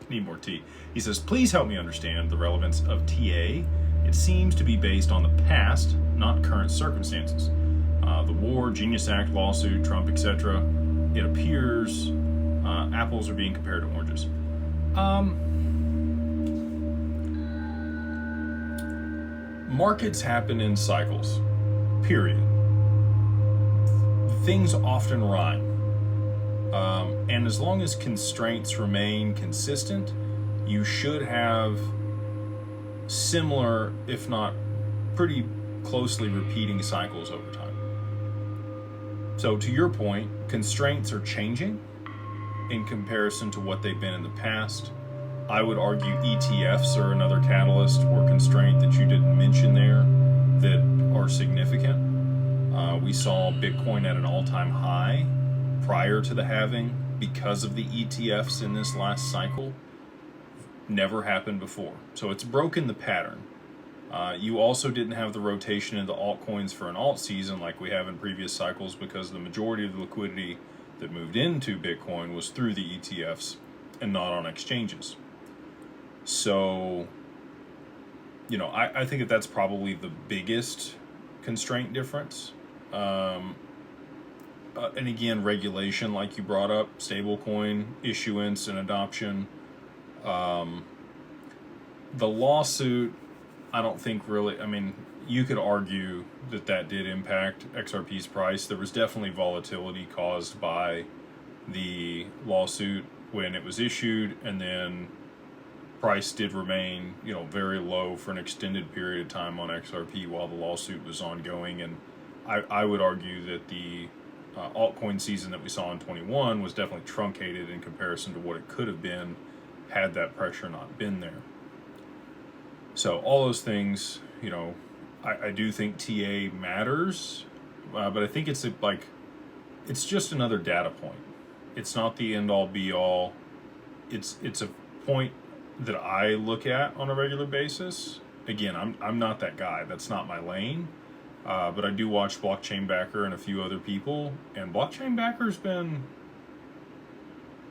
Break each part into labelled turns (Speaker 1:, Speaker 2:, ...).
Speaker 1: Need more tea. He says, please help me understand the relevance of TA. It seems to be based on the past, not current circumstances. The war, Genius Act, lawsuit, Trump, etc. It appears apples are being compared to oranges. Markets happen in cycles, period. Things often rhyme. And as long as constraints remain consistent, you should have similar, if not pretty closely repeating cycles over time. So to your point, constraints are changing in comparison to what they've been in the past. I would argue ETFs are another catalyst or constraint that you didn't mention there that are significant. We saw Bitcoin at an all-time high prior to the halving because of the ETFs in this last cycle. Never happened before. So it's broken the pattern. You also didn't have the rotation into altcoins for an alt season like we have in previous cycles because the majority of the liquidity that moved into Bitcoin was through the ETFs and not on exchanges. So, I think that's probably the biggest constraint difference. And again, regulation, like you brought up, stablecoin issuance and adoption. The lawsuit, I don't think really, you could argue that did impact XRP's price. There was definitely volatility caused by the lawsuit when it was issued, and then price did remain, very low for an extended period of time on XRP while the lawsuit was ongoing. And I would argue that the altcoin season that we saw in 21 was definitely truncated in comparison to what it could have been had that pressure not been there. So all those things, I do think TA matters, but I think it's just another data point. It's not the end all be all. It's a point that I look at on a regular basis. Again, I'm not that guy. That's not my lane. But I do watch Blockchain Backer and a few other people, and Blockchain Backer's been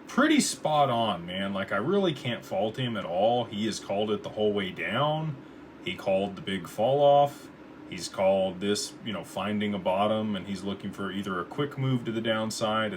Speaker 1: pretty spot on, man. I really can't fault him at all. He has called it the whole way down. He called the big fall off. He's called this, finding a bottom, and he's looking for either a quick move to the downside and